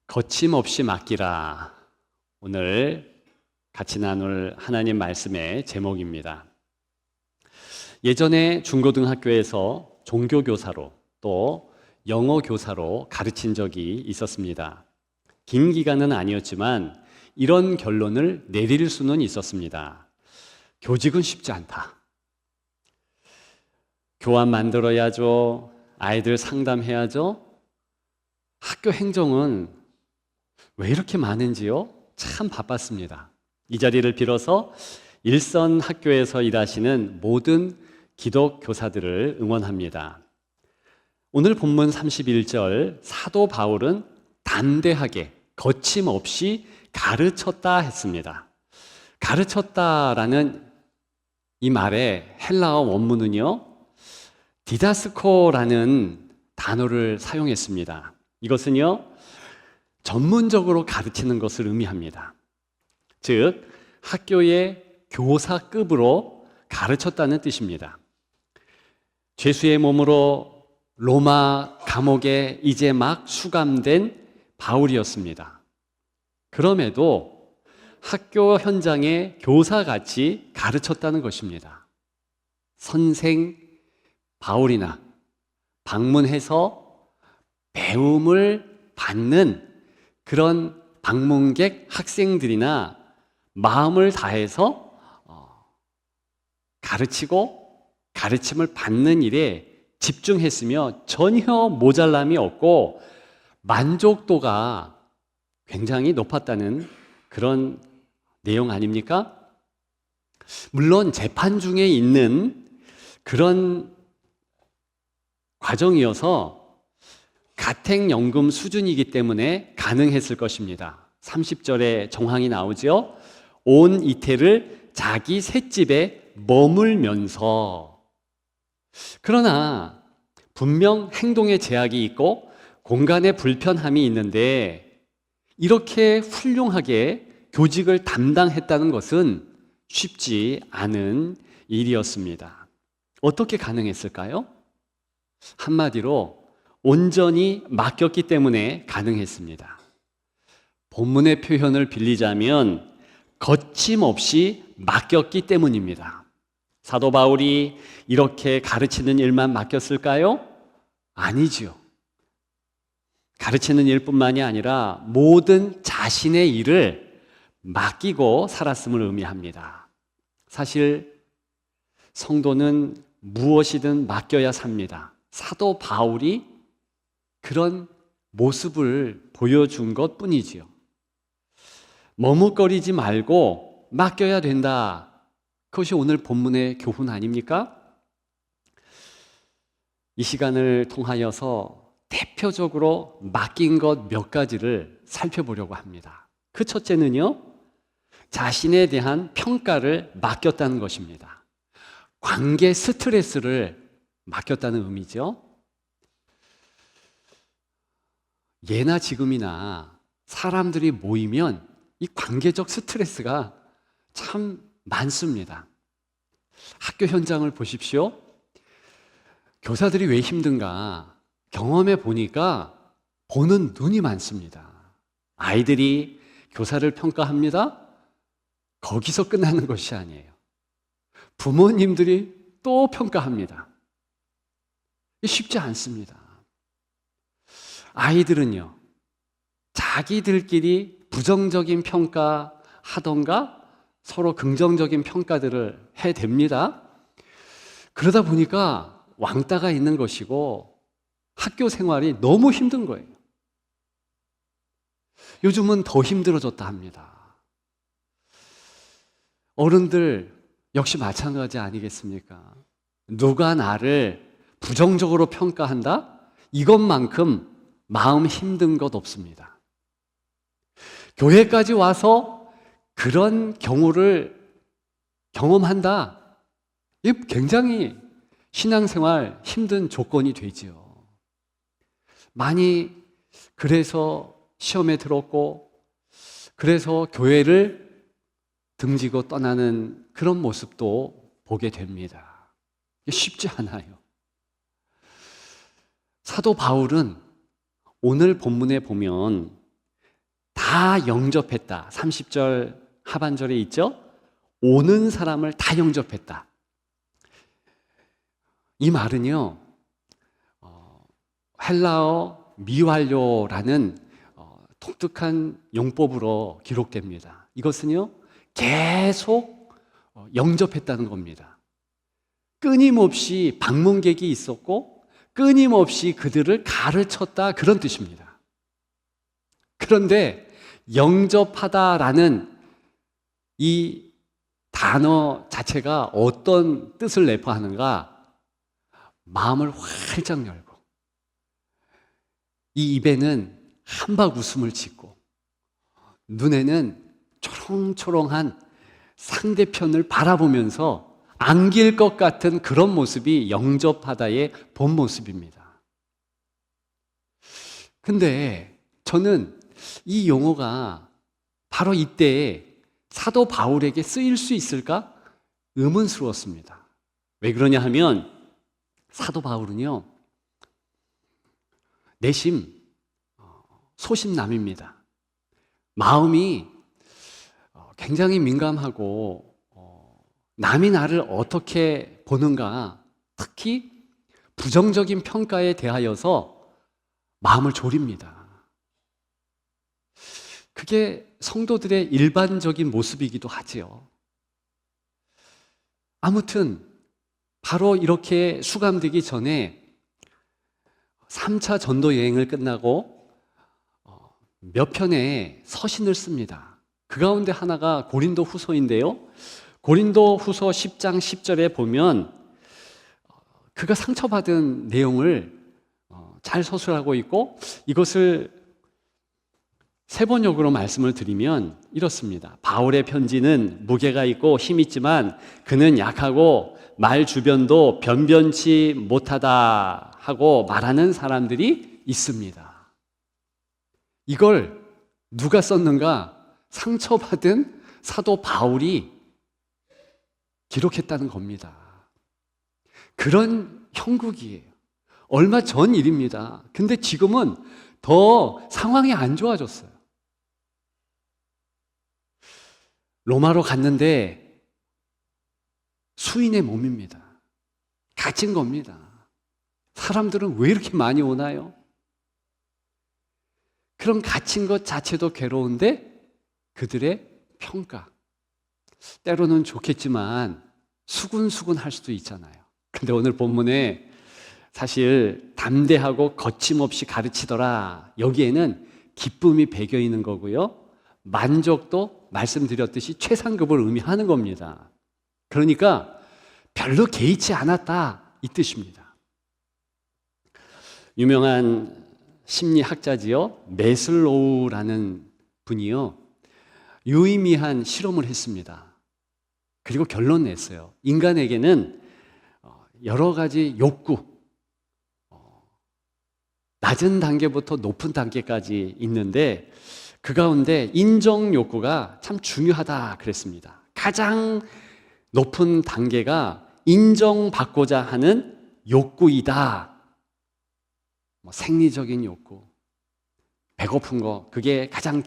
거침없이 맡기라. 오늘 같이 나눌 하나님 말씀의 제목입니다. 예전에 중고등학교에서 종교교사로 또 영어교사로 가르친 적이 있었습니다. 긴 기간은 아니었지만 이런 결론을 내릴 수는 있었습니다. 교직은 쉽지 않다. 교환 만들어야죠. 아이들 상담해야죠. 학교 행정은 왜 이렇게 많은지요? 참 바빴습니다. 이 자리를 빌어서 일선 학교에서 일하시는 모든 기독 교사들을 응원합니다. 오늘 본문 31절, 사도 바울은 담대하게 거침없이 가르쳤다 했습니다. 가르쳤다라는 이 말의 헬라어 원문은요, 디다스코라는 단어를 사용했습니다. 이것은요, 전문적으로 가르치는 것을 의미합니다. 즉, 학교의 교사급으로 가르쳤다는 뜻입니다. 죄수의 몸으로 로마 감옥에 이제 막 수감된 바울이었습니다. 그럼에도 학교 현장에 교사같이 가르쳤다는 것입니다. 선생 바울이나 방문해서 배움을 받는 그런 방문객 학생들이나 마음을 다해서 가르치고 가르침을 받는 일에 집중했으며 전혀 모자람이 없고 만족도가 굉장히 높았다는 그런 내용 아닙니까? 물론 재판 중에 있는 그런 과정이어서 가택연금 수준이기 때문에 가능했을 것입니다. 30절에 정황이 나오죠. 온 이태를 자기 셋집에 머물면서. 그러나 분명 행동에 제약이 있고 공간에 불편함이 있는데 이렇게 훌륭하게 교직을 담당했다는 것은 쉽지 않은 일이었습니다. 어떻게 가능했을까요? 한마디로 온전히 맡겼기 때문에 가능했습니다. 본문의 표현을 빌리자면 거침없이 맡겼기 때문입니다. 사도 바울이 이렇게 가르치는 일만 맡겼을까요? 아니지요. 가르치는 일뿐만이 아니라 모든 자신의 일을 맡기고 살았음을 의미합니다. 사실 성도는 무엇이든 맡겨야 삽니다. 사도 바울이 그런 모습을 보여준 것 뿐이지요. 머뭇거리지 말고 맡겨야 된다. 그것이 오늘 본문의 교훈 아닙니까? 이 시간을 통하여서 대표적으로 맡긴 것 몇 가지를 살펴보려고 합니다. 그 첫째는요, 자신에 대한 평가를 맡겼다는 것입니다. 관계 스트레스를 맡겼다는 의미죠. 예나 지금이나 사람들이 모이면 이 관계적 스트레스가 참 많습니다. 학교 현장을 보십시오. 교사들이 왜 힘든가 경험해 보니까 보는 눈이 많습니다. 아이들이 교사를 평가합니다. 거기서 끝나는 것이 아니에요. 부모님들이 또 평가합니다. 쉽지 않습니다. 아이들은요, 자기들끼리 부정적인 평가하던가 서로 긍정적인 평가들을 해댑니다. 그러다 보니까 왕따가 있는 것이고 학교 생활이 너무 힘든 거예요. 요즘은 더 힘들어졌다 합니다. 어른들 역시 마찬가지 아니겠습니까? 누가 나를 부정적으로 평가한다? 이것만큼 마음 힘든 것 없습니다. 교회까지 와서 그런 경우를 경험한다. 이게 굉장히 신앙생활 힘든 조건이 되지요. 많이 그래서 시험에 들었고 그래서 교회를 등지고 떠나는 그런 모습도 보게 됩니다. 이게 쉽지 않아요. 사도 바울은 오늘 본문에 보면 다 영접했다. 30절 하반절에 있죠? 오는 사람을 다 영접했다. 이 말은요, 헬라어 미완료라는 독특한 용법으로 기록됩니다. 이것은요, 계속 영접했다는 겁니다. 끊임없이 방문객이 있었고 끊임없이 그들을 가르쳤다, 그런 뜻입니다. 그런데 영접하다라는 이 단어 자체가 어떤 뜻을 내포하는가? 마음을 활짝 열고 이 입에는 한박 웃음을 짓고 눈에는 초롱초롱한 상대편을 바라보면서 안길 것 같은 그런 모습이 영접하다의 본 모습입니다. 근데 저는 이 용어가 바로 이때 사도 바울에게 쓰일 수 있을까? 의문스러웠습니다. 왜 그러냐 하면 사도 바울은요, 내심 소심남입니다. 마음이 굉장히 민감하고 남이 나를 어떻게 보는가, 특히 부정적인 평가에 대하여서 마음을 졸입니다. 그게 성도들의 일반적인 모습이기도 하지요. 아무튼 바로 이렇게 수감되기 전에 3차 전도 여행을 끝나고 몇 편의 서신을 씁니다. 그 가운데 하나가 고린도 후서인데요. 고린도 후서 10장 10절에 보면 그가 상처받은 내용을 잘 서술하고 있고, 이것을 세 번역으로 말씀을 드리면 이렇습니다. 바울의 편지는 무게가 있고 힘 있지만 그는 약하고 말 주변도 변변치 못하다 하고 말하는 사람들이 있습니다. 이걸 누가 썼는가? 상처받은 사도 바울이 기록했다는 겁니다. 그런 형국이에요. 얼마 전 일입니다. 근데 지금은 더 상황이 안 좋아졌어요. 로마로 갔는데 수인의 몸입니다. 갇힌 겁니다. 사람들은 왜 이렇게 많이 오나요? 그런 갇힌 것 자체도 괴로운데 그들의 평가, 때로는 좋겠지만 수군수군 할 수도 있잖아요. 근데 오늘 본문에 사실 담대하고 거침없이 가르치더라, 여기에는 기쁨이 배겨 있는 거고요, 만족도 말씀드렸듯이 최상급을 의미하는 겁니다. 그러니까 별로 개의치 않았다, 이 뜻입니다. 유명한 심리학자지요, 메슬로우라는 분이요, 유의미한 실험을 했습니다. 그리고 결론 냈어요. 인간에게는 여러 가지 욕구, 낮은 단계부터 높은 단계까지 있는데 그 가운데 인정 욕구가 참 중요하다 그랬습니다. 가장 높은 단계가 인정받고자 하는 욕구이다. 생리적인 욕구, 배고픈 거, 그게 가장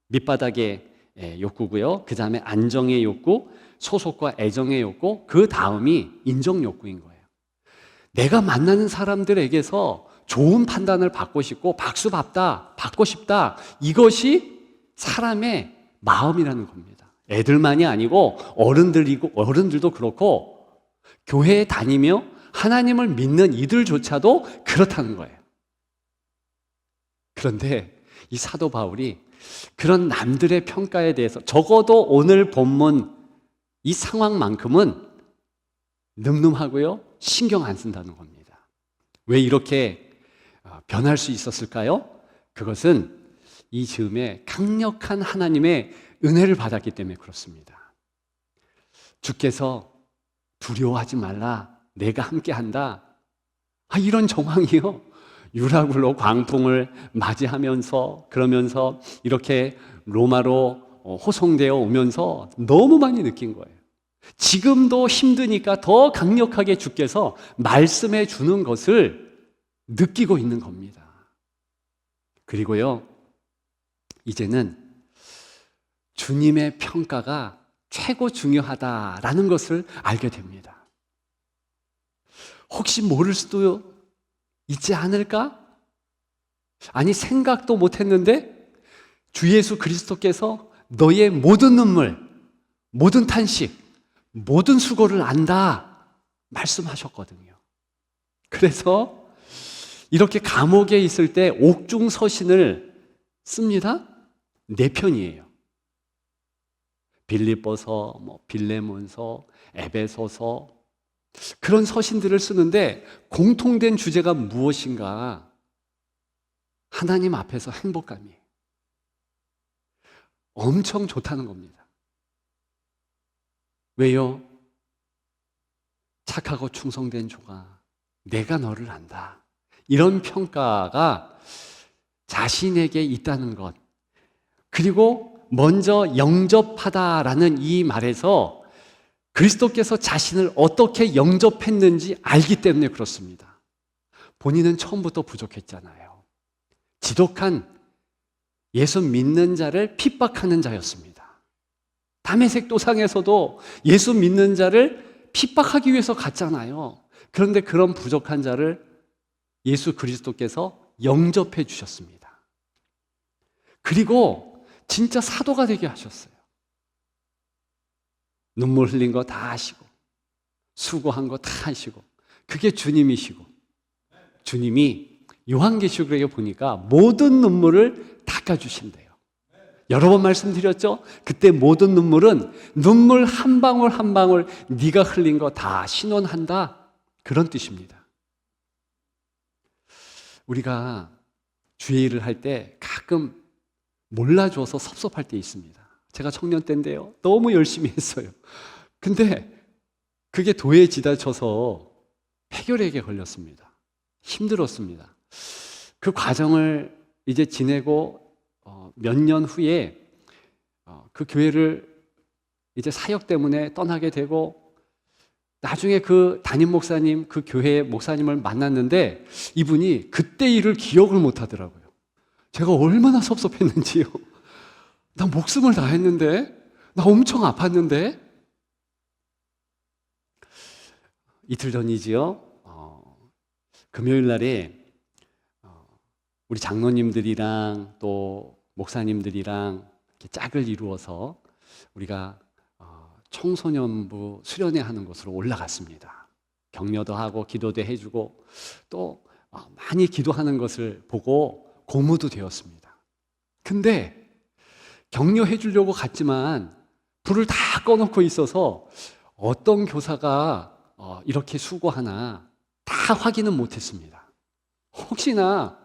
밑바닥의 욕구고요. 그 다음에 안정의 욕구, 소속과 애정의 욕구, 그 다음이 인정 욕구인 거예요. 내가 만나는 사람들에게서 좋은 판단을 받고 싶고 박수 받고 싶다, 이것이 사람의 마음이라는 겁니다. 애들만이 아니고 어른들도 그렇고 교회에 다니며 하나님을 믿는 이들조차도 그렇다는 거예요. 그런데 이 사도 바울이 그런 남들의 평가에 대해서 적어도 오늘 본문 이 상황만큼은 늠름하고요, 신경 안 쓴다는 겁니다. 왜 이렇게 변할 수 있었을까요? 그것은 이 즈음에 강력한 하나님의 은혜를 받았기 때문에 그렇습니다. 주께서 두려워하지 말라, 내가 함께한다, 이런 정황이요, 유라굴로 광풍을 맞이하면서 그러면서 이렇게 로마로 호송되어 오면서 너무 많이 느낀 거예요. 지금도 힘드니까 더 강력하게 주께서 말씀해 주는 것을 느끼고 있는 겁니다. 그리고요, 이제는 주님의 평가가 최고 중요하다라는 것을 알게 됩니다. 혹시 모를 수도 있지 않을까? 아니, 생각도 못했는데 주 예수 그리스도께서 너의 모든 눈물, 모든 탄식, 모든 수고를 안다 말씀하셨거든요. 그래서 이렇게 감옥에 있을 때 옥중서신을 씁니다. 4편이에요. 빌립보서, 빌레몬서, 에베소서, 그런 서신들을 쓰는데 공통된 주제가 무엇인가? 하나님 앞에서 행복감이에요. 엄청 좋다는 겁니다. 왜요? 착하고 충성된 종아, 내가 너를 안다. 이런 평가가 자신에게 있다는 것. 그리고 먼저 영접하다라는 이 말에서 그리스도께서 자신을 어떻게 영접했는지 알기 때문에 그렇습니다. 본인은 처음부터 부족했잖아요. 지독한 예수 믿는 자를 핍박하는 자였습니다. 다메섹 도상에서도 예수 믿는 자를 핍박하기 위해서 갔잖아요. 그런데 그런 부족한 자를 예수 그리스도께서 영접해 주셨습니다. 그리고 진짜 사도가 되게 하셨어요. 눈물 흘린 거 다 하시고 수고한 거 다 하시고, 그게 주님이시고, 주님이 요한계시록에 보니까 모든 눈물을 닦아주신대요. 여러 번 말씀드렸죠? 그때 모든 눈물은 눈물 한 방울 한 방울 네가 흘린 거 다 신원한다, 그런 뜻입니다. 우리가 주의 일을 할 때 가끔 몰라줘서 섭섭할 때 있습니다. 제가 청년 때인데요, 너무 열심히 했어요. 근데 그게 도에 지나쳐서 폐결핵에 걸렸습니다. 힘들었습니다. 그 과정을 이제 지내고 몇 년 후에 그 교회를 이제 사역 때문에 떠나게 되고, 나중에 그 담임 목사님, 그 교회 목사님을 만났는데 이분이 그때 일을 기억을 못 하더라고요. 제가 얼마나 섭섭했는지요. 나 목숨을 다했는데, 나 엄청 아팠는데. 이틀 전이지요. 금요일 날에 우리 장로님들이랑 또 목사님들이랑 이렇게 짝을 이루어서 우리가 청소년부 수련회 하는 곳으로 올라갔습니다. 격려도 하고 기도도 해주고 또 많이 기도하는 것을 보고 고무도 되었습니다. 근데 격려해 주려고 갔지만 불을 다 꺼놓고 있어서 어떤 교사가 이렇게 수고하나 다 확인은 못했습니다. 혹시나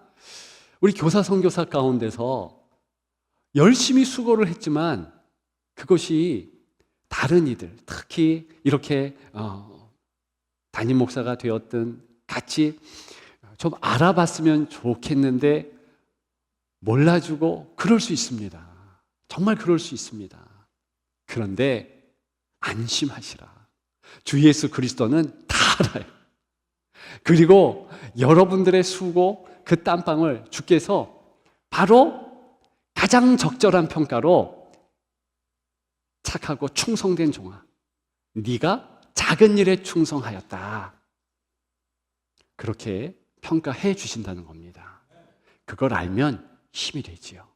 우리 교사 선교사 가운데서 열심히 수고를 했지만 그것이 다른 이들, 특히 이렇게 담임 목사가 되었든 같이 좀 알아봤으면 좋겠는데 몰라주고, 그럴 수 있습니다. 정말 그럴 수 있습니다. 그런데 안심하시라. 주 예수 그리스도는 다 알아요. 그리고 여러분들의 수고, 그 땀방울 주께서 바로 가장 적절한 평가로 착하고 충성된 종아, 네가 작은 일에 충성하였다, 그렇게 평가해 주신다는 겁니다. 그걸 알면 힘이 되지요.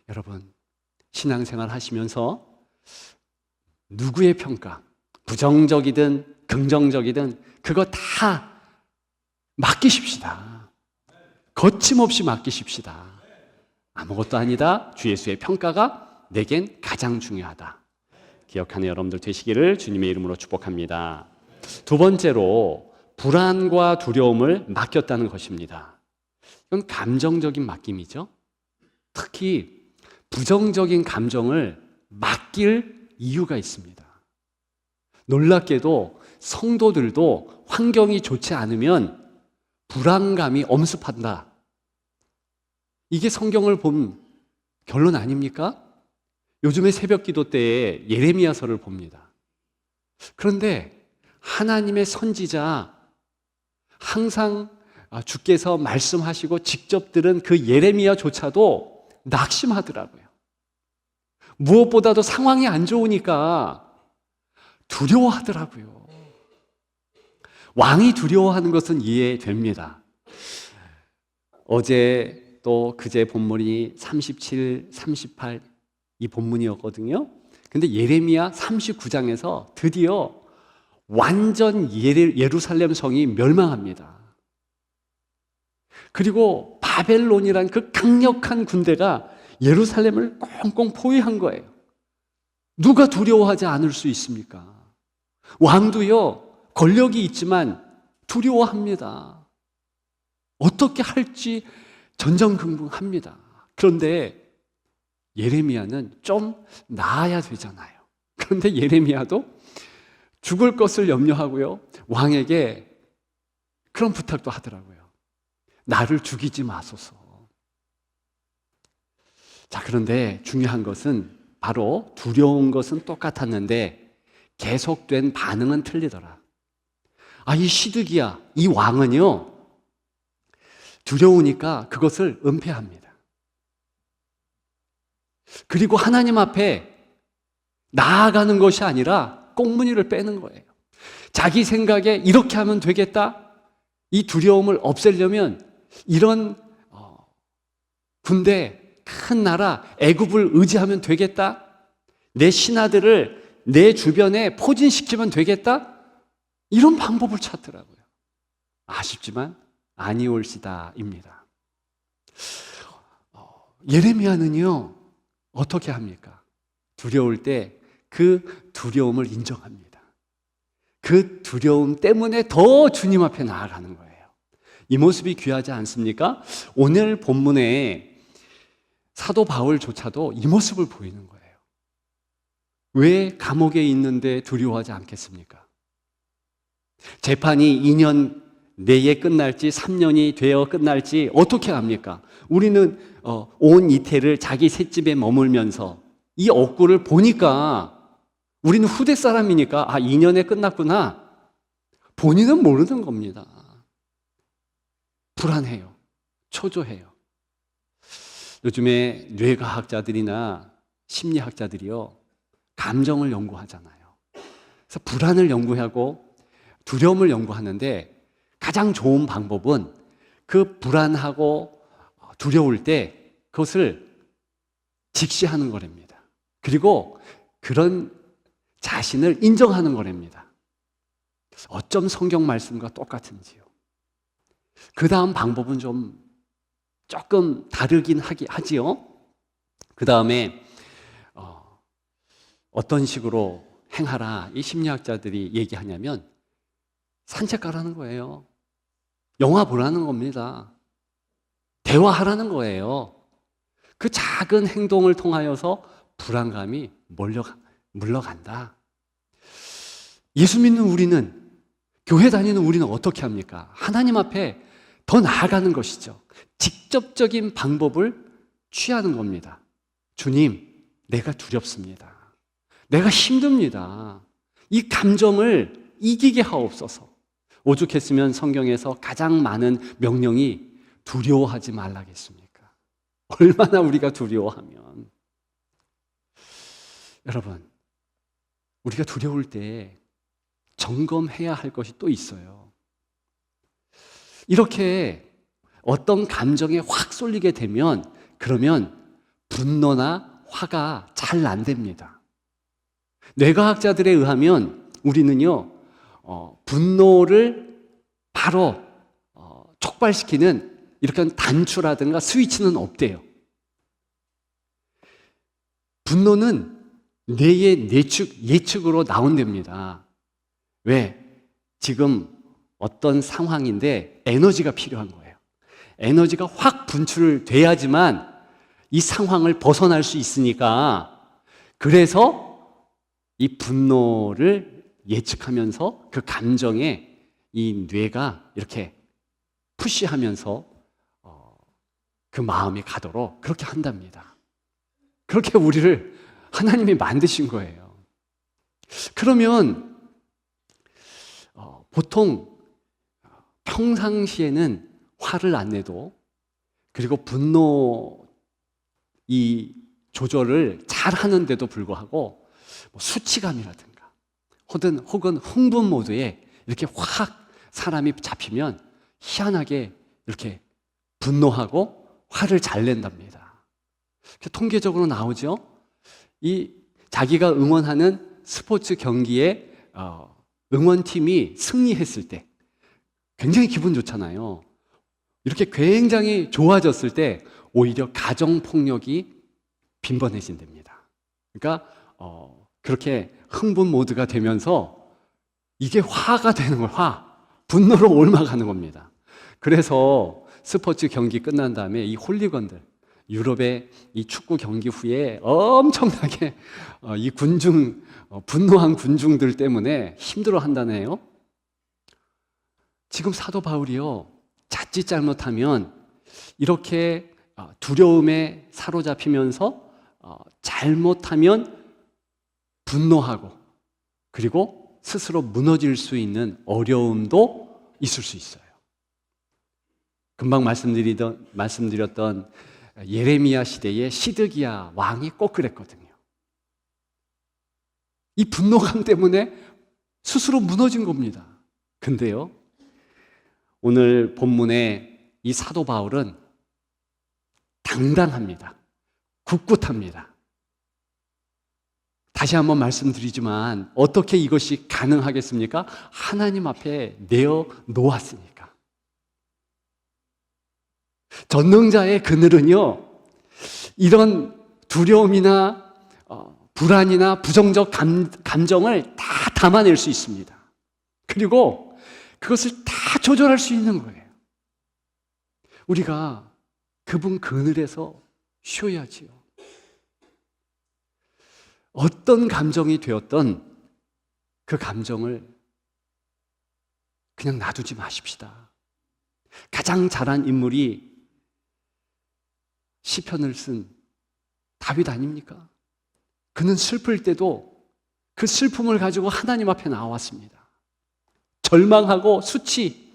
여러분, 신앙생활 하시면서 누구의 평가, 부정적이든 긍정적이든 그거 다 맡기십시다. 거침없이 맡기십시다. 아무것도 아니다, 주 예수의 평가가 내겐 가장 중요하다. 기억하는 여러분들 되시기를 주님의 이름으로 축복합니다. 두 번째로 불안과 두려움을 맡겼다는 것입니다. 이건 감정적인 맡김이죠. 특히 부정적인 감정을 맡길 이유가 있습니다. 놀랍게도 성도들도 환경이 좋지 않으면 불안감이 엄습한다. 이게 성경을 본 결론 아닙니까? 요즘에 새벽 기도 때에 예레미야서를 봅니다. 그런데 하나님의 선지자, 항상 주께서 말씀하시고 직접 들은 그 예레미야조차도 낙심하더라고요. 무엇보다도 상황이 안 좋으니까 두려워하더라고요. 왕이 두려워하는 것은 이해됩니다. 어제 또 그제 본문이 37, 38 이 본문이었거든요. 근데 예레미야 39장에서 드디어 완전 예루살렘 성이 멸망합니다. 그리고 바벨론이란 그 강력한 군대가 예루살렘을 꽁꽁 포위한 거예요. 누가 두려워하지 않을 수 있습니까? 왕도요, 권력이 있지만 두려워합니다. 어떻게 할지 전전긍긍합니다. 그런데 예레미야는 좀 나아야 되잖아요. 그런데 예레미야도 죽을 것을 염려하고요, 왕에게 그런 부탁도 하더라고요. 나를 죽이지 마소서. 자, 그런데 중요한 것은 바로 두려운 것은 똑같았는데 계속된 반응은 틀리더라. 이 시드기야, 이 왕은요, 두려우니까 그것을 은폐합니다. 그리고 하나님 앞에 나아가는 것이 아니라 꽁무니를 빼는 거예요. 자기 생각에 이렇게 하면 되겠다, 이 두려움을 없애려면 이런 군대, 큰 나라 애굽을 의지하면 되겠다, 내 신하들을 내 주변에 포진시키면 되겠다, 이런 방법을 찾더라고요. 아쉽지만 아니올시다입니다. 예레미야는요, 어떻게 합니까? 두려울 때 그 두려움을 인정합니다. 그 두려움 때문에 더 주님 앞에 나아가는 거예요. 이 모습이 귀하지 않습니까? 오늘 본문에 사도 바울조차도 이 모습을 보이는 거예요. 왜 감옥에 있는데 두려워하지 않겠습니까? 재판이 2년 내에 끝날지 3년이 되어 끝날지 어떻게 합니까? 우리는 온 이태를 자기 셋집에 머물면서 이 억구를 보니까 우리는 후대 사람이니까 2년에 끝났구나, 본인은 모르는 겁니다. 불안해요. 초조해요. 요즘에 뇌과학자들이나 심리학자들이요, 감정을 연구하잖아요. 그래서 불안을 연구하고 두려움을 연구하는데 가장 좋은 방법은 그 불안하고 두려울 때 그것을 직시하는 거랍니다. 그리고 그런 자신을 인정하는 거랍니다. 어쩜 성경 말씀과 똑같은지요. 그 다음 방법은 조금 다르긴 하지요. 그 다음에 어떤 식으로 행하라, 이 심리학자들이 얘기하냐면 산책 가라는 거예요. 영화 보라는 겁니다. 대화하라는 거예요. 그 작은 행동을 통하여서 불안감이 물러간다. 예수 믿는 우리는, 교회 다니는 우리는 어떻게 합니까? 하나님 앞에 더 나아가는 것이죠. 직접적인 방법을 취하는 겁니다. 주님, 내가 두렵습니다. 내가 힘듭니다. 이 감정을 이기게 하옵소서. 오죽했으면 성경에서 가장 많은 명령이 두려워하지 말라겠습니까? 얼마나 우리가 두려워하면. 여러분, 우리가 두려울 때 점검해야 할 것이 또 있어요. 이렇게 어떤 감정에 확 쏠리게 되면 그러면 분노나 화가 잘 안 됩니다. 뇌과학자들에 의하면 우리는요, 분노를 바로 촉발시키는 이렇게 단추라든가 스위치는 없대요. 분노는 뇌의 예측으로 나온답니다. 왜? 지금 어떤 상황인데 에너지가 필요한 거예요. 에너지가 확 분출돼야지만 이 상황을 벗어날 수 있으니까, 그래서 이 분노를 예측하면서 그 감정에 이 뇌가 이렇게 푸시하면서 그 마음이 가도록 그렇게 한답니다. 그렇게 우리를 하나님이 만드신 거예요. 그러면 보통 평상시에는 화를 안 내도, 그리고 분노 이 조절을 잘 하는데도 불구하고 수치감이라든가 혹은 흥분 모드에 이렇게 확 사람이 잡히면 희한하게 이렇게 분노하고 화를 잘 낸답니다. 통계적으로 나오죠. 이 자기가 응원하는 스포츠 경기에 응원팀이 승리했을 때 굉장히 기분 좋잖아요. 이렇게 굉장히 좋아졌을 때 오히려 가정폭력이 빈번해진답니다. 그러니까 그렇게 흥분 모드가 되면서 이게 화가 되는 거예요. 분노로 옮아가는 겁니다. 그래서 스포츠 경기 끝난 다음에 이 홀리건들, 유럽의 이 축구 경기 후에 엄청나게 이 분노한 군중들 때문에 힘들어 한다네요. 지금 사도 바울이요, 자칫 잘못하면 이렇게 두려움에 사로잡히면서 잘못하면 분노하고 그리고 스스로 무너질 수 있는 어려움도 있을 수 있어요. 금방 말씀드렸던 예레미야 시대의 시드기야 왕이 꼭 그랬거든요. 이 분노감 때문에 스스로 무너진 겁니다. 근데요, 오늘 본문의 이 사도 바울은 당당합니다. 굳굳합니다. 다시 한번 말씀드리지만 어떻게 이것이 가능하겠습니까? 하나님 앞에 내어 놓았으니까. 전능자의 그늘은요, 이런 두려움이나 불안이나 부정적 감정을 다 담아낼 수 있습니다. 그리고 그것을 다 조절할 수 있는 거예요. 우리가 그분 그늘에서 쉬어야지요. 어떤 감정이 되었던 그 감정을 그냥 놔두지 마십시다. 가장 잘한 인물이 시편을 쓴 다윗 아닙니까? 그는 슬플 때도 그 슬픔을 가지고 하나님 앞에 나왔습니다. 절망하고 수치,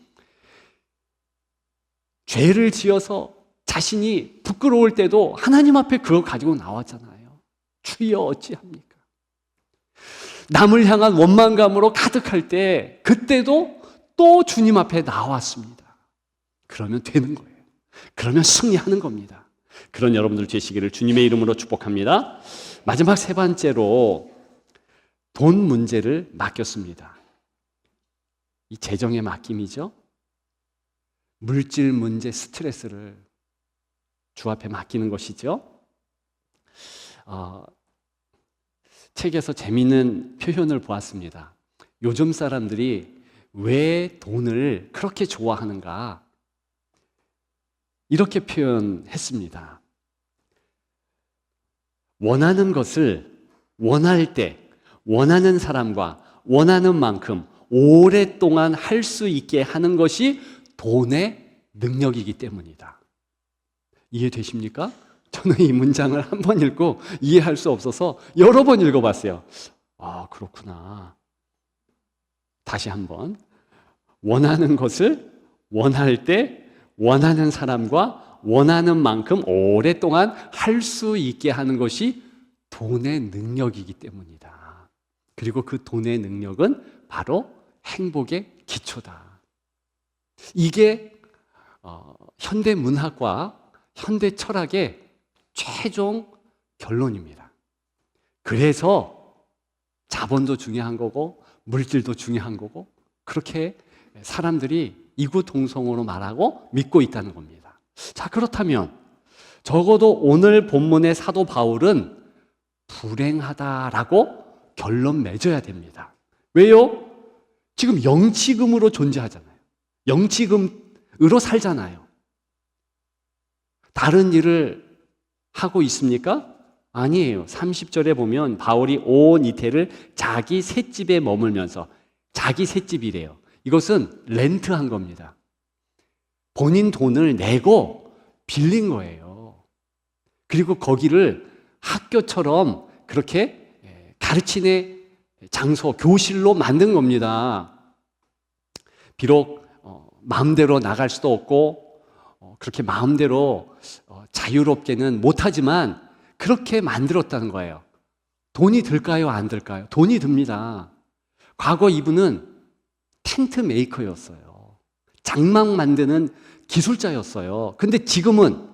죄를 지어서 자신이 부끄러울 때도 하나님 앞에 그거 가지고 나왔잖아요. 주여 어찌합니까? 남을 향한 원망감으로 가득할 때 그때도 또 주님 앞에 나왔습니다. 그러면 되는 거예요. 그러면 승리하는 겁니다. 그런 여러분들 되시기를 주님의 이름으로 축복합니다. 마지막 세 번째로 돈 문제를 맡겼습니다. 이 재정의 맡김이죠. 물질 문제, 스트레스를 주 앞에 맡기는 것이죠. 책에서 재미있는 표현을 보았습니다. 요즘 사람들이 왜 돈을 그렇게 좋아하는가? 이렇게 표현했습니다. 원하는 것을 원할 때, 원하는 사람과 원하는 만큼 오랫동안 할 수 있게 하는 것이 돈의 능력이기 때문이다. 이해되십니까? 저는 이 문장을 한 번 읽고 이해할 수 없어서 여러 번 읽어봤어요. 아, 그렇구나. 다시 한번. 원하는 것을 원할 때 원하는 사람과 원하는 만큼 오랫동안 할 수 있게 하는 것이 돈의 능력이기 때문이다. 그리고 그 돈의 능력은 바로 행복의 기초다. 이게 현대 문학과 현대 철학의 최종 결론입니다. 그래서 자본도 중요한 거고 물질도 중요한 거고 그렇게 사람들이 이구동성으로 말하고 믿고 있다는 겁니다. 자, 그렇다면 적어도 오늘 본문의 사도 바울은 불행하다라고 결론 맺어야 됩니다. 왜요? 지금 영치금으로 존재하잖아요. 영치금으로 살잖아요. 다른 일을 하고 있습니까? 아니에요. 30절에 보면 바울이 온 이태를 자기 셋집에 머물면서, 자기 셋집이래요. 이것은 렌트한 겁니다. 본인 돈을 내고 빌린 거예요. 그리고 거기를 학교처럼 그렇게 가르치는 장소, 교실로 만든 겁니다. 비록 마음대로 나갈 수도 없고 그렇게 마음대로 자유롭게는 못하지만 그렇게 만들었다는 거예요. 돈이 들까요? 안 들까요? 돈이 듭니다. 과거 이분은 텐트 메이커였어요. 장막 만드는 기술자였어요. 근데 지금은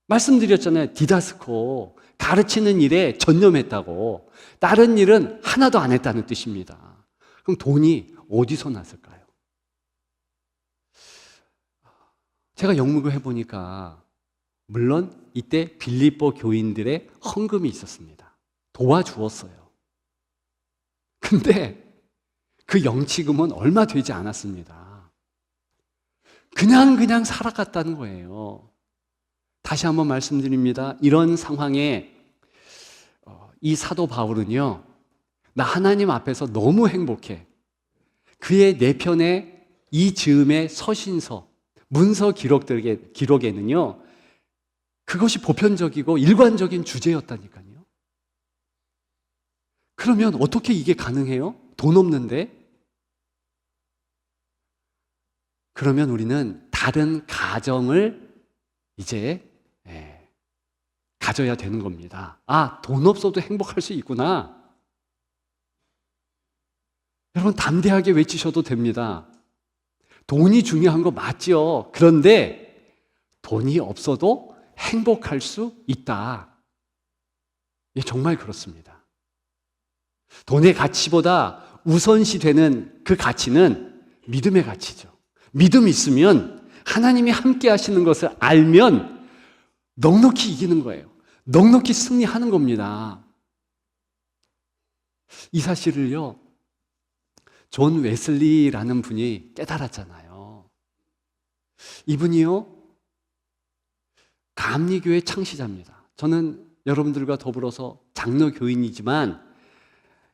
말씀드렸잖아요. 디다스코, 가르치는 일에 전념했다고. 다른 일은 하나도 안 했다는 뜻입니다. 그럼 돈이 어디서 났을까요? 제가 영문을 해보니까 물론 이때 빌립보 교인들의 헌금이 있었습니다. 도와주었어요. 근데 그 영치금은 얼마 되지 않았습니다. 그냥 살아갔다는 거예요. 다시 한번 말씀드립니다. 이런 상황에 이 사도 바울은요, 나 하나님 앞에서 너무 행복해. 그의 내 편에 이 즈음의 서신서, 문서 기록에는요, 그것이 보편적이고 일관적인 주제였다니까요. 그러면 어떻게 이게 가능해요? 돈 없는데? 그러면 우리는 다른 가정을 이제 가져야 되는 겁니다. 아, 돈 없어도 행복할 수 있구나. 여러분, 담대하게 외치셔도 됩니다. 돈이 중요한 거 맞죠? 그런데 돈이 없어도 행복할 수 있다. 예, 정말 그렇습니다. 돈의 가치보다 우선시 되는 그 가치는 믿음의 가치죠. 믿음이 있으면 하나님이 함께 하시는 것을 알면 넉넉히 이기는 거예요. 넉넉히 승리하는 겁니다. 이 사실을요, 존 웨슬리라는 분이 깨달았잖아요. 이분이요, 감리교회 창시자입니다. 저는 여러분들과 더불어서 장로교인이지만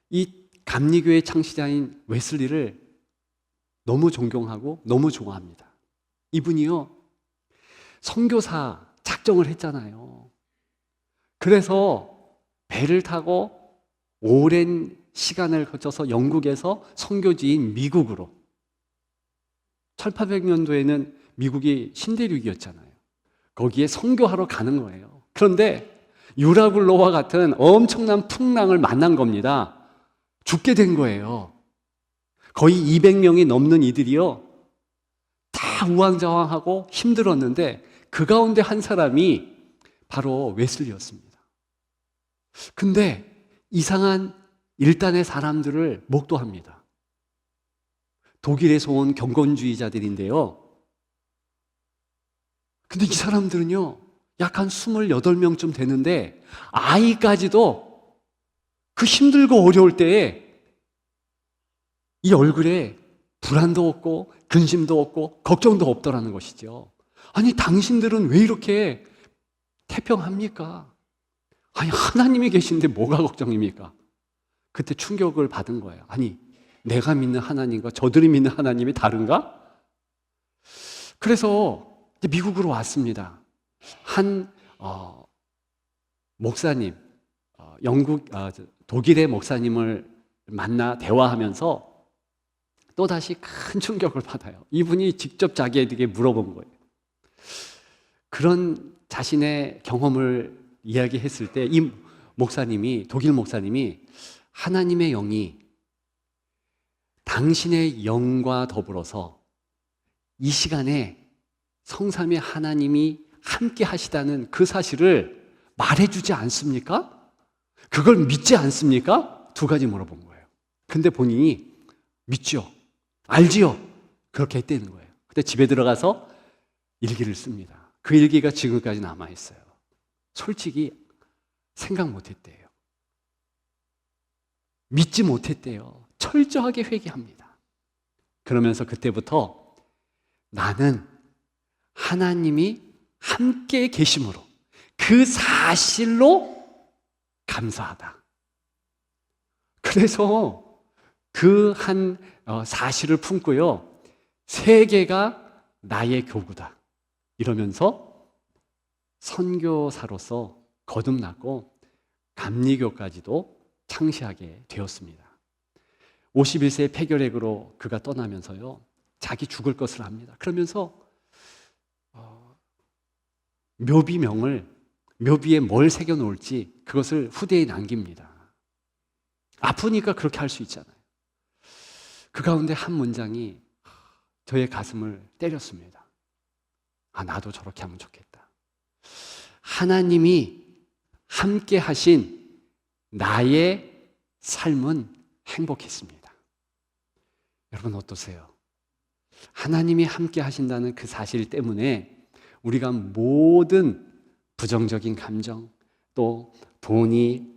이 감리교회 창시자인 웨슬리를 너무 존경하고 너무 좋아합니다. 이분이요, 선교사 작정을 했잖아요. 그래서 배를 타고 오랜 시간을 거쳐서 영국에서 선교지인 미국으로, 1800년도에는 미국이 신대륙이었잖아요. 거기에 선교하러 가는 거예요. 그런데 유라굴로와 같은 엄청난 풍랑을 만난 겁니다. 죽게 된 거예요. 거의 200명이 넘는 이들이요, 다 우왕좌왕하고 힘들었는데 그 가운데 한 사람이 바로 웨슬리였습니다. 근데 이상한 일단의 사람들을 목도합니다. 독일에서 온 경건주의자들인데요. 근데 이 사람들은요, 약 한 28명쯤 되는데 아이까지도 그 힘들고 어려울 때에 이 얼굴에 불안도 없고 근심도 없고 걱정도 없더라는 것이죠. 아니, 당신들은 왜 이렇게 태평합니까? 아니, 하나님이 계신데 뭐가 걱정입니까? 그때 충격을 받은 거예요. 아니, 내가 믿는 하나님과 저들이 믿는 하나님이 다른가? 그래서 이제 미국으로 왔습니다. 한 목사님, 독일의 목사님을 만나 대화하면서 또다시 큰 충격을 받아요. 이분이 직접 자기에게 물어본 거예요. 그런 자신의 경험을 이야기했을 때 이 목사님이, 독일 목사님이, 하나님의 영이 당신의 영과 더불어서 이 시간에 성삼위 하나님이 함께 하시다는 그 사실을 말해주지 않습니까? 그걸 믿지 않습니까? 두 가지 물어본 거예요. 근데 본인이 믿죠, 알지요, 그렇게 했다는 거예요. 근데 집에 들어가서 일기를 씁니다. 그 일기가 지금까지 남아있어요. 솔직히 생각 못했대요. 믿지 못했대요. 철저하게 회개합니다. 그러면서 그때부터 나는 하나님이 함께 계심으로, 그 사실로 감사하다. 그래서 그 한 사실을 품고요, 세계가 나의 교구다 이러면서 선교사로서 거듭났고 감리교까지도 창시하게 되었습니다. 51세 폐결핵으로 그가 떠나면서요, 자기 죽을 것을 압니다. 그러면서 묘비명을 묘비에 뭘 새겨 놓을지 그것을 후대에 남깁니다. 아프니까 그렇게 할 수 있잖아요. 그 가운데 한 문장이 저의 가슴을 때렸습니다. 아, 나도 저렇게 하면 좋겠다. 하나님이 함께 하신 나의 삶은 행복했습니다. 여러분 어떠세요? 하나님이 함께 하신다는 그 사실 때문에 우리가 모든 부정적인 감정, 또 돈이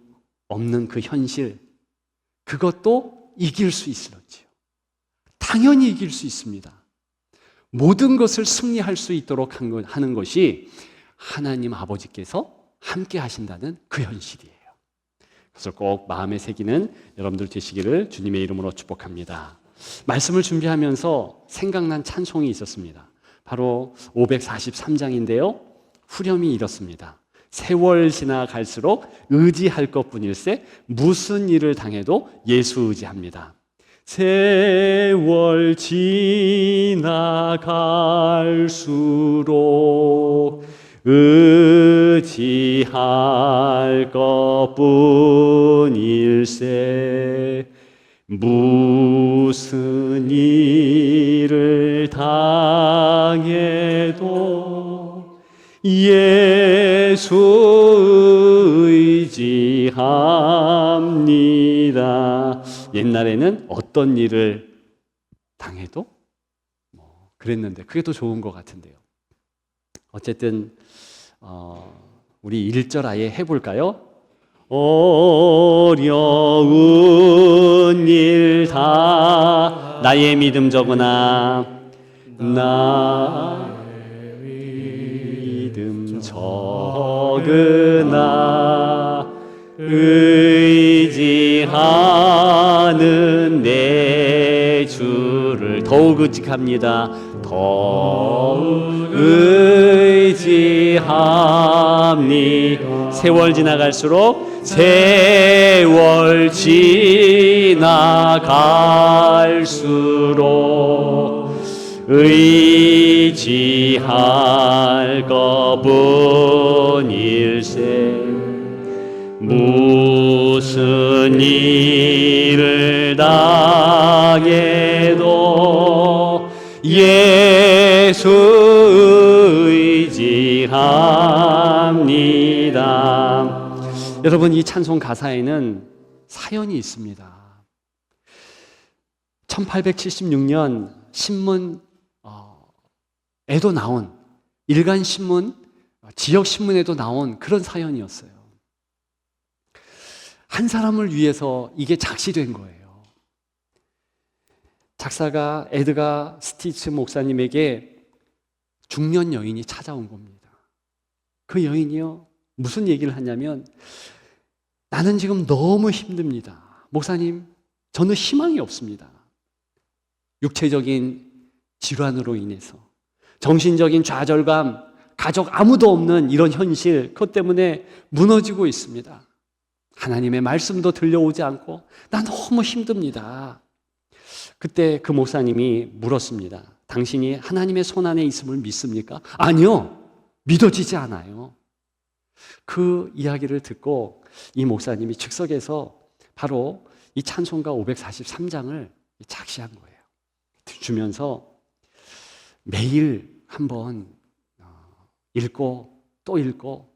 없는 그 현실, 그것도 이길 수 있을지요. 당연히 이길 수 있습니다. 모든 것을 승리할 수 있도록 하는 것이 하나님 아버지께서 함께 하신다는 그 현실이에요. 그래서 꼭 마음에 새기는 여러분들 되시기를 주님의 이름으로 축복합니다. 말씀을 준비하면서 생각난 찬송이 있었습니다. 바로 543장인데요. 후렴이 이렇습니다. 세월 지나갈수록 의지할 것뿐일세 무슨 일을 당해도 예수 의지합니다. 세월 지나갈수록 의지할 것뿐일세 무슨 일을 당해도 예수 의지합니다. 옛날에는 어떤 일을 당해도 그랬는데 그게 더 좋은 것 같은데요. 어쨌든 우리 1절 아예 해볼까요? 어려운 일 다 나의 믿음 적으나 나의 믿음 적으나 의지하는 내 주를 더욱 의지합니다. 더욱 의지함니 세월 지나갈수록 세월 지나갈수록 의지할 것뿐일세 무슨 일을 당해도 예수 의지합니다. 여러분 이 찬송 가사에는 사연이 있습니다. 1876년 신문에도 나온 일간신문, 지역신문에도 나온 그런 사연이었어요. 한 사람을 위해서 이게 작시된 거예요. 작사가 에드가 스티츠 목사님에게 중년 여인이 찾아온 겁니다. 그 여인이요 무슨 얘기를 하냐면 나는 지금 너무 힘듭니다. 목사님, 저는 희망이 없습니다. 육체적인 질환으로 인해서 정신적인 좌절감, 가족 아무도 없는 이런 현실, 그것 때문에 무너지고 있습니다. 하나님의 말씀도 들려오지 않고 나 너무 힘듭니다. 그때 그 목사님이 물었습니다. 당신이 하나님의 손안에 있음을 믿습니까? 아니요, 믿어지지 않아요. 그 이야기를 듣고 이 목사님이 즉석에서 바로 이 찬송가 543장을 작시한 거예요. 주면서 매일 한번 읽고 또 읽고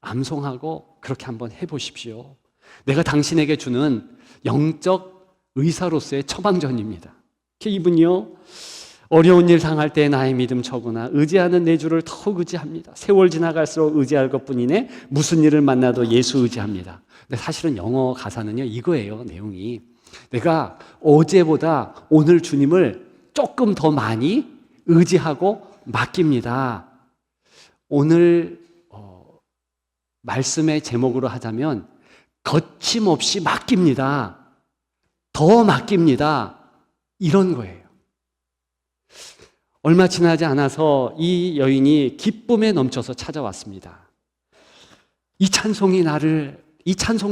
암송하고 그렇게 한번 해보십시오. 내가 당신에게 주는 영적 의사로서의 처방전입니다. 이분이요 어려운 일 당할 때 나의 믿음 적으나 의지하는 내 주를 더욱 의지합니다. 세월 지나갈수록 의지할 것뿐이네 무슨 일을 만나도 예수 의지합니다. 근데 사실은 영어 가사는요 이거예요. 내용이 내가 어제보다 오늘 주님을 조금 더 많이 의지하고 맡깁니다. 오늘 말씀의 제목으로 하자면 거침없이 맡깁니다. 더 맡깁니다. 이런 거예요. 얼마 지나지 않아서 이 여인이 기쁨에 넘쳐서 찾아왔습니다. 이 찬송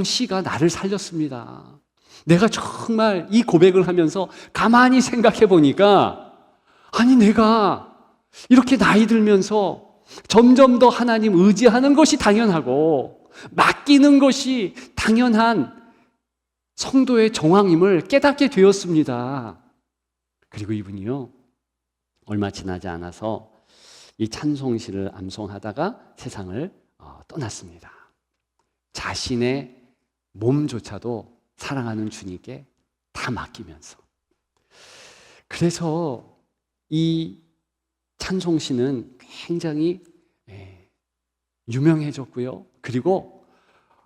시가 나를 살렸습니다. 내가 정말 이 고백을 하면서 가만히 생각해 보니까 아니 내가 이렇게 나이 들면서 점점 더 하나님 의지하는 것이 당연하고 맡기는 것이 당연한 성도의 정황임을 깨닫게 되었습니다. 그리고 이분이요, 얼마 지나지 않아서 이 찬송시를 암송하다가 세상을 떠났습니다. 자신의 몸조차도 사랑하는 주님께 다 맡기면서. 그래서 이 찬송시는 굉장히 유명해졌고요. 그리고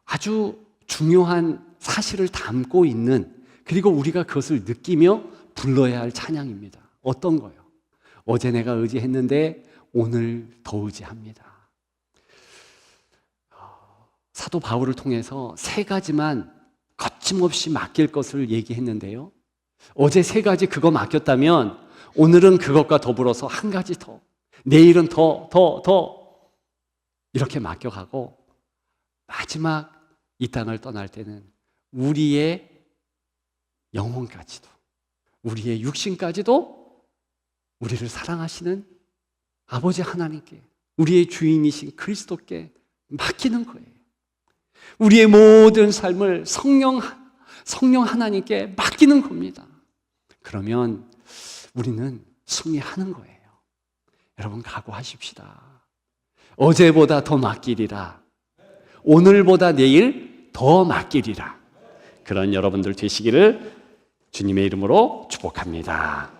아주 중요한 사실을 담고 있는, 그리고 우리가 그것을 느끼며 불러야 할 찬양입니다. 어떤 거요? 어제 내가 의지했는데 오늘 더 의지합니다. 사도 바울을 통해서 세 가지만 거침없이 맡길 것을 얘기했는데요. 어제 세 가지 그거 맡겼다면 오늘은 그것과 더불어서 한 가지 더, 내일은 더 이렇게 맡겨가고 마지막 이 땅을 떠날 때는 우리의 영혼까지도, 우리의 육신까지도 우리를 사랑하시는 아버지 하나님께, 우리의 주인이신 그리스도께 맡기는 거예요. 우리의 모든 삶을 성령 하나님께 맡기는 겁니다. 그러면 우리는 승리하는 거예요. 여러분, 각오하십시다. 어제보다 더 맡기리라. 오늘보다 내일 더 맡기리라. 그런 여러분들 되시기를 주님의 이름으로 축복합니다.